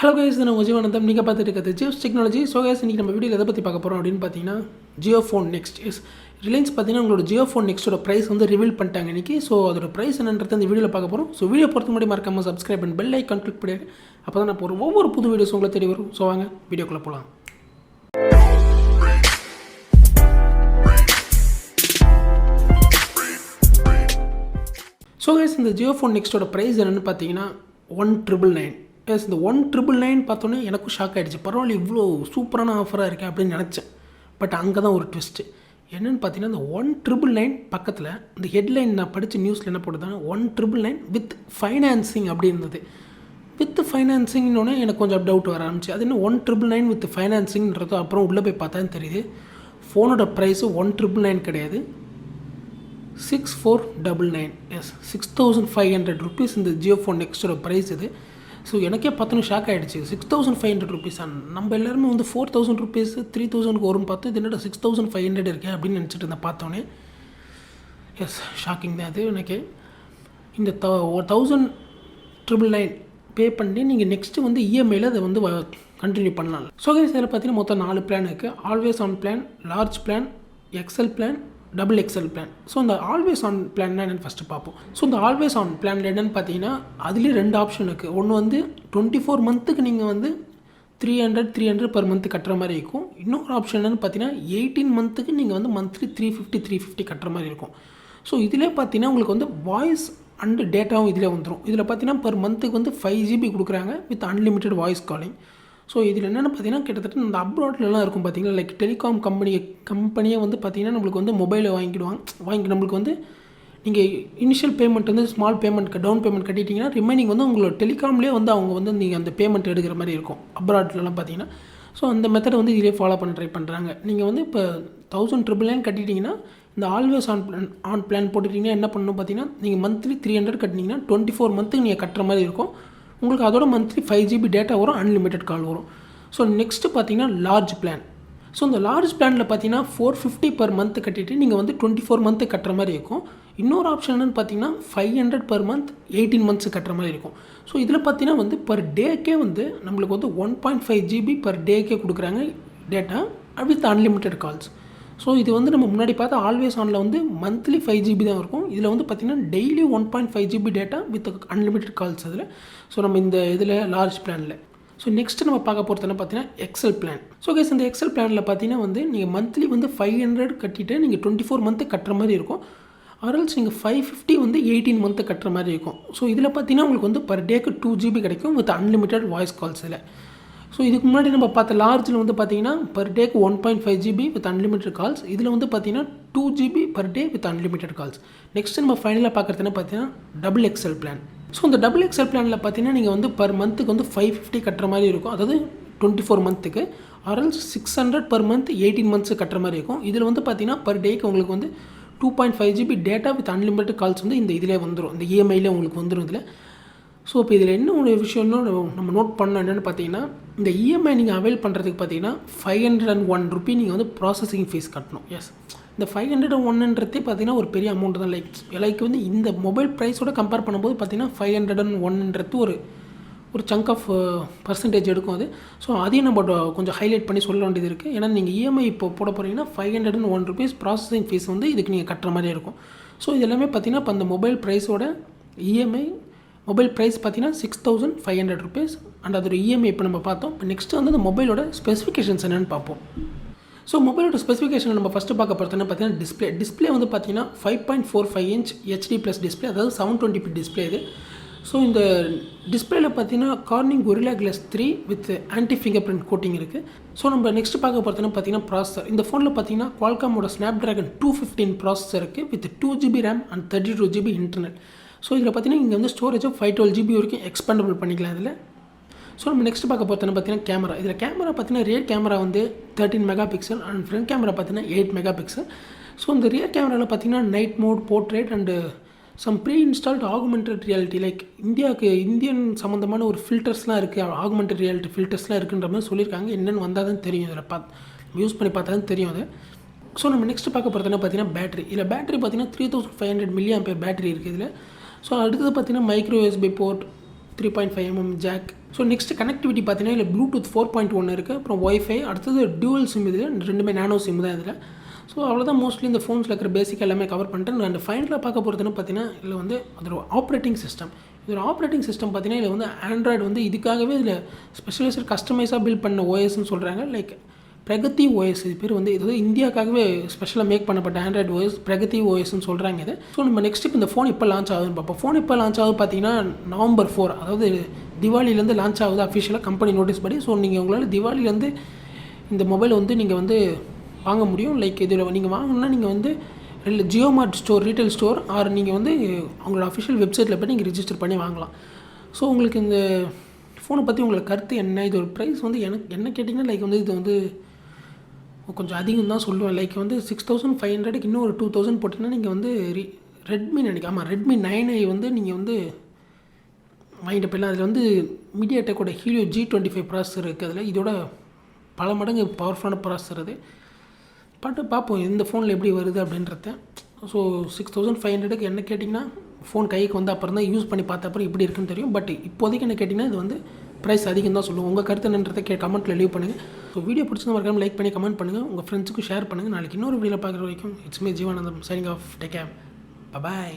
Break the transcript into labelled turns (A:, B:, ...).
A: Hello guys, நான் ஜீவானந்தம். நீங்கள் பார்த்துட்டு இருக்கிறது ஜியோஸ் டெக்னாலஜி. ஸோ கைஸ், இன்றைக்கி நம்ம வீடியோவில் எதை பற்றி பார்க்க போகிறோம் அப்படின்னு பார்த்தீங்கன்னா, JioPhone நெக்ஸ்ட் ரிலையன்ஸ் பார்த்தீங்கன்னா உங்களோட JioPhone நெக்ஸ்ட்டோட ப்ரைஸ் வந்து ரிவீல் பண்ணிட்டாங்க இன்றைக்கி. ஸோ அதோட ப்ரைஸ் என்னன்றது இந்த வீடியோவில் பார்க்க போகிறோம். ஸோ வீடியோ பொறுத்த முன்னாடி மறக்காமல் சப்ஸ்கிரைப் பண்ணி பெல் ஐக்கான் கிளிக் பண்ணிடுங்க. அப்போ தான் நான் போகிற ஒவ்வொரு புது வீடியோஸ் உங்களை தேடி வரும். ஸோ வாங்க வீடியோக்குள்ளே போகலாம். ஸோ கைஸ், இந்த JioPhone நெக்ஸ்ட்டோட ப்ரைஸ் என்னென்னு பார்த்தீங்கன்னா 1999. இந்த 1999 பார்த்தோன்னே எனக்கும் ஷாக் ஆகிடுச்சு. பரவாயில்ல, இவ்வளோ சூப்பரான ஆஃபராக இருக்கேன் அப்படின்னு நினச்சேன். பட் அங்கே தான் ஒரு ட்விஸ்ட்டு என்னென்னு பார்த்தீங்கன்னா, இந்த 1999 பக்கத்தில் இந்த ஹெட்லைன் நான் படித்த நியூஸில் என்ன போட்டுதாங்க, 1999 வித் ஃபைனான்சிங் அப்படி இருந்தது. வித் ஃபைனான்சிங்னோடனே எனக்கு கொஞ்சம் டவுட் வர ஆரம்பிச்சு. அது என்ன 1999 வித் ஃபைனான்சிங்கிறது? அப்புறம் உள்ளே போய் பார்த்தா தெரியுது, ஃபோனோட ப்ரைஸு 1999 கிடையாது, 6499. 6500 ருபீஸ் இந்த JioPhone நெக்ஸ்ட்டோட ப்ரைஸ் இது. ஸோ எனக்கே பார்த்தோன்னு ஷாக் ஆகிடுச்சு. 6500 ருபீஸ். நம்ம எல்லாருமே வந்து 4000 ருபீஸ் 3000க்கு வரும்னு பார்த்து, இது என்னடா 6500 இருக்கே அப்படின்னு நினச்சிட்டு இருந்தேன் பார்த்தோன்னே. ஷாக்கிங் தான் அது எனக்கு. இந்த 1999 பே பண்ணி நீங்கள் நெக்ஸ்ட்டு வந்து இஎம்ஐயில் அதை வந்து கண்டினியூ பண்ணலாம். ஸோ கைஸ், இதில் பார்த்தீங்கன்னா மொத்தம் 4 பிளான் இருக்குது. Always on plan, large plan, excel plan, double excel plan. So இந்த ஆல்வேஸ் ஆன் பிளான்னா என்னென்னு ஃபஸ்ட்டு பார்ப்போம். ஸோ இந்த ஆல்வேஸ் ஆன் பிளான் என்னென்னு பார்த்தீங்கன்னா, அதுலேயே 2 ஆப்ஷன் இருக்குது. ஒன்று வந்து 24 மந்த்துக்கு நீங்கள் வந்து 300 பர் மந்த் கட்டுற மாதிரி இருக்கும். இன்னொரு ஆப்ஷன் என்னென்னு பார்த்தீங்கன்னா, 18 மந்த்துக்கு நீங்கள் வந்து மந்த்லி 350 கட்டுற மாதிரி இருக்கும். ஸோ இதிலே பார்த்தீங்கன்னா உங்களுக்கு வந்து வாய்ஸ் அண்டு டேட்டாவும் இதிலே வந்துடும். இதில் பார்த்தீங்கன்னா பர் மந்த்துக்கு வந்து 5 GB கொடுக்குறாங்க with unlimited voice calling. So இதில் என்னென்னு பார்த்தீங்கன்னா, கிட்டத்தட்ட இந்த அப்ராட்லலாம் இருக்கும் பார்த்தீங்கன்னா, லைக் டெலிகாம் கம்பெனியே வந்து பார்த்தீங்கன்னா நம்மளுக்கு வந்து மொபைலை வாங்கி நம்மளுக்கு வந்து நீங்கள் இனிஷியல் பேமெண்ட் வந்து ஸ்மால் பேமெண்ட் டவுன் பேமெண்ட் கட்டிட்டிங்கன்னா, ரிமைனிங் வந்து உங்களோட டெலிகாம்லேயே வந்து அவங்க வந்து நீங்கள் அந்த பேமெண்ட் எடுக்கிற மாதிரி இருக்கும் அப்ராட்லலாம் பார்த்தீங்கன்னா. ஸோ அந்த மெத்தடை வந்து இதிலே ஃபாலோ பண்ண ட்ரை பண்ணுறாங்க. நீங்கள் வந்து இப்போ 1999 கட்டிட்டிங்கன்னா, இந்த ஆல்வேஸ் ஆன் பிளான் போட்டுட்டிங்கன்னா என்ன பண்ணணும் பார்த்தீங்கன்னா, நீங்கள் மந்த்லி 300 கட்டினீங்கன்னா 24 மந்த்துக்கு நீங்கள் கட்டுற மாதிரி இருக்கும். உங்களுக்கு அதோட மந்த்லி 5 GB டேட்டா வரும், அன்லிமிட்டெட் கால் வரும். ஸோ நெக்ஸ்ட்டு பார்த்தீங்கன்னா லார்ஜ் பிளான். ஸோ இந்த லார்ஜ் பிளானில் பார்த்தீங்கன்னா 450 பர் மந்த் கட்டிட்டு நீங்கள் வந்து 24 மந்த்து கட்டுற மாதிரி இருக்கும். இன்னொரு ஆப்ஷன் என்னென்னு பார்த்தீங்கன்னா 500 பர் மந்த் 18 மந்த்ஸ் கட்டுற மாதிரி இருக்கும். ஸோ இதில் பார்த்தீங்கன்னா வந்து பர் டேக்கே வந்து நம்மளுக்கு வந்து 1.5 GB பர் டேக்கே கொடுக்குறாங்க data with unlimited calls. So இது வந்து நம்ம முன்னாடி பார்த்தா ஆல்வேஸ் ஆனில் வந்து மந்த்லி 5 GB தான் இருக்கும். இதில் வந்து பார்த்திங்கன்னா daily 1.5 GB data with unlimited calls அதில். ஸோ நம்ம இந்த இதில் லார்ஜ் பிளானில். ஸோ நெக்ஸ்ட்டு நம்ம பார்க்க போகிறது என்ன பார்த்தீங்கன்னா எக்ஸல் பிளான். ஸோ கைஸ், இந்த எக்ஸல் பிளானில் பார்த்தீங்கன்னா வந்து நீங்கள் மந்த்லி வந்து 500 கட்டிட்டு நீங்கள் 24 மந்த்து கட்டுற மாதிரி இருக்கும். ஆர்எல்ஸ் நீங்கள் 550 வந்து 18 மந்த்து கட்டுற மாதிரி இருக்கும். ஸோ இதில் பார்த்தீங்கன்னா உங்களுக்கு வந்து பர் டேக்கு 2 GB கிடைக்கும் வித் அன்லிமிட்டெட் வாய்ஸ் கால்ஸ் இதில். ஸோ இதுக்கு முன்னாடி நம்ம பார்த்த லார்ஜில் வந்து பார்த்தீங்கன்னா பர் டேக்கு 1.5 GB வித் அன்லிமிட்டெட் கால்ஸ். இதில் வந்து பார்த்தீங்கன்னா 2 GB per day with unlimited calls. Next நம்ம ஃபைனலாக பார்க்குறது என்ன பார்த்தீங்கன்னா டபுள் எக்ஸல் பிளான். ஸோ இந்த டபுள் எக்ஸல் பிளானில் பார்த்தீங்கன்னா நீங்கள் வந்து பர் மந்த்துக்கு வந்து 550 கட்டுற மாதிரி இருக்கும், அதாவது 24 மந்த்துக்கு. ஆர்எல்ஸ் 600 பர் மந்த் 18 மந்த்ஸ் கட்டுற மாதிரி இருக்கும். இதில் வந்து பார்த்தீங்கன்னா பர் டேக்கு உங்களுக்கு வந்து 2.5 GB data with unlimited calls வந்து இந்த இதிலே வந்துடும், இந்த இஎம்ஐயில் உங்களுக்கு வந்துடும் இதில். ஸோ இப்போ இதில் என்ன ஒரு விஷயம்னா நம்ம நோட் பண்ணோம் என்னென்னு பார்த்தீங்கன்னா, இந்த இஎம்ஐ நீங்கள் அவைல் பண்ணுறதுக்கு பார்த்தீங்கன்னா 501 ருபி நீங்கள் வந்து ப்ராசஸிங் ஃபீஸ் கட்டணும். இந்த 501ன்றதே பார்த்தீங்கன்னா ஒரு பெரிய அமௌண்ட் தான். லைக் வந்து இந்த மொபைல் ப்ரைஸோட கம்பேர் பண்ணும்போது பார்த்தீங்கன்னா 501ன்றது ஒரு சங்க் ஆஃப் பர்சன்டேஜ் எடுக்கும் அது. ஸோ அதையும் நம்ம கொஞ்சம் ஹைலைட் பண்ணி சொல்ல வேண்டியது இருக்குது. ஏன்னா நீங்கள் இஎம்ஐ இப்போ போட போகிறீங்கன்னா 501 ருபீஸ் ப்ராசஸிங் ஃபீஸ் வந்து இதுக்கு நீங்கள் கட்டுற மாதிரி இருக்கும். ஸோ இது எல்லாமே பார்த்தீங்கன்னா இப்போ அந்த மொபைல் ப்ரைஸோட இஎம்ஐ மொபைல் ப்ரைஸ் பார்த்தீங்கன்னா 6500 ருபீஸ். அண்ட் அதோட இஎம்ஐ இப்போ நம்ம பார்த்தோம். இப்போ நெக்ஸ்ட்டு வந்து அந்த மொபைலோட ஸ்பெசிஃபிகேஷன்ஸ் என்னென்னு பார்ப்போம். ஸோ மொபைலோட ஸ்பெசிஃபிகேஷன் நம்ம ஃபஸ்ட்டு பார்க்க போகிறதுனா பார்த்தீங்கன்னா டிஸ்பிளே வந்து பார்த்தீங்கன்னா 5.45 இன்ச் HD ப்ளஸ் டிஸ்பிளே, அதாவது 720p டிஸ்பிளே இது. ஸோ இந்த டிஸ்பிளேல பார்த்தீங்கன்னா Corning Gorilla Glass 3 with anti finger print coating இருக்குது. ஸோ நம்ம நெக்ஸ்ட் பார்க்க போகிறதுனா பார்த்தீங்கன்னா ப்ராசஸர். இந்த ஃபோனில் பார்த்தீங்கன்னா Qualcommோட Snapdragon 215 ப்ராசஸர் இருக்குது with 2 GB RAM and 32 GB internal. So இதில் பார்த்தீங்கன்னா இங்கே வந்து ஸ்டோரேஜ் 512 GB வரைக்கும் எக்ஸ்பேண்டபிள் பண்ணிக்கலாம் இதில். ஸோ நம்ம நெக்ஸ்ட் பார்க்க போகிறதுனா பார்த்தீங்கன்னா கேமரா. இதில் கேமரா பார்த்தீங்கன்னா ரியர் கேமரா வந்து 13 mega pixel and front camera பார்த்தீங்கன்னா 8 மெகா பிக்சல். ஸோ இந்த ரியர் கேமராவில் பார்த்தீங்கன்னா night mode, portrait and some preinstalled augmented reality, like Indian சம்மந்தமான ஒரு ஃபில்டர்ஸ்லாம் இருக்குது, ஆகுமெண்டட் ரியாலிட்டி ஃபில்டர்ஸ்லாம் இருக்குன்ற மாதிரி சொல்லியிருக்காங்க. என்னென்னு வந்தால் தான் தெரியும், இதில் யூஸ் பண்ணி பார்த்தா தான் தெரியும் அது. ஸோ நம்ம நெக்ஸ்ட் பார்க்க போகிறதுனா பார்த்தீங்கன்னா பேட்டரி. இதில் பேட்டரி பார்த்தீங்கன்னா 3500 mAh பேட்டரி இருக்குது இதில். ஸோ அடுத்தது பார்த்தீங்கன்னா micro USB port, 3.5mm jack, so next connectivity பார்த்தீங்கன்னா இல்லை ப்ளூடூத் 4.1 இருக்குது, அப்புறம் ஒய்ஃபை, அடுத்தது டியூவல் சிம், இது ரெண்டுமே நானோ சிம் தான் இதில். ஸோ அவ்வளோதான் மோஸ்ட்லி இந்த ஃபோன்ஸில் இருக்கிற பேசிக் எல்லாமே கவர் பண்ணிட்டேன். அண்ட் ஃபைனலாக பார்க்க போகிறதுன்னு பார்த்தீங்கன்னா இதில் வந்து அதோட ஆப்ரேட்டிங் சிஸ்டம். இதோட ஆப்ரேட்டிங் சிஸ்டம் பார்த்தீங்கன்னா இதில் வந்து ஆண்ட்ராய்டு வந்து இதுக்காகவே இதில் ஸ்பெஷலைஸ்ட் கஸ்டமைஸாக பில்ட் பண்ண ஓஎஸ்ன்னு சொல்கிறாங்க. லைக் பிரகதி ஓஎஸ் இது பேர் வந்து இது வந்து இந்தியாவுக்காகவே ஸ்பெஷலாக மேக் பண்ணப்பட்ட ஆண்ட்ராய்டு ஓஎஸ் பிரகதி ஓஎஸ்ன்னு சொல்கிறாங்க இது. ஸோ நம்ம நெக்ஸ்ட்டுக்கு இந்த ஃபோன் எப்போ லான்ச் ஆகுதுன்னு பார்ப்போம். ஃபோன் எப்போ லான்ச் ஆகுது பார்த்தீங்கன்னா November 4, அதாவது திவாலிலேருந்து லான்ச் ஆகுது அஃபிஷியலாக கம்பெனி நோட்டீஸ் படி. ஸோ நீங்கள் உங்களால் திவாலிலேருந்து இந்த மொபைல் வந்து நீங்கள் வந்து வாங்க முடியும். லைக் இதில் நீங்கள் வாங்கணுன்னா நீங்கள் வந்து ஜியோ மார்ட் ஸ்டோர், ரீட்டைல் ஸ்டோர், ஆர் நீங்கள் வந்து அவங்களோட அஃபிஷியல் வெப்சைட்டில் போய் நீங்கள் ரிஜிஸ்டர் பண்ணி வாங்கலாம். ஸோ உங்களுக்கு இந்த ஃபோனை பற்றி உங்களுக்கு கருத்து என்ன? இது ஒரு ப்ரைஸ் வந்து எனக்கு என்ன கேட்டிங்கன்னா லைக் வந்து இது வந்து கொஞ்சம் அதிகம் தான் சொல்லுவேன். லைக் வந்து 6500க்கு இன்னும் ஒரு 2000 போட்டிங்கன்னா நீங்கள் வந்து ரெட்மி நினைக்காம ரெட்மி 9i வந்து நீங்கள் வந்து வாங்கிட்டு போயிடலாம். அதில் வந்து மீடியாடெக்கோட ஹீலியோ G25 ப்ராசஸர் இருக்குது. அதில் இதோட பல மடங்கு பவர்ஃபுல்லான ப்ராசஸர் அது. பார்ப்போம் இந்த ஃபோனில் எப்படி வருது அப்படின்றத. ஸோ 6500க்கு என்ன கேட்டிங்கன்னா ஃபோன் கைக்கு வந்து அப்புறம் தான் யூஸ் பண்ணி பார்த்த அப்புறம் இப்படி இருக்குன்னு தெரியும். பட் இப்போதைக்கு என்ன கேட்டிங்கன்னா இது வந்து ப்ரைஸ் அதிகம் தான் சொல்லுவோம். உங்கள் கருத்து என்னன்றதை கமெண்ட்டில் லீவ் பண்ணுங்கள். ஸோ வீடியோ பிடிச்சது மறக்காம லைக் பண்ணி கமெண்ட் பண்ணுங்கள், உங்கள் ஃப்ரெண்ட்ஸுக்கும் ஷேர் பண்ணுங்கள். நாளைக்கு இன்னொரு வீடியோவில் பார்க்குற வரைக்கும் it's me Jeevanandam signing off. Take care, bye.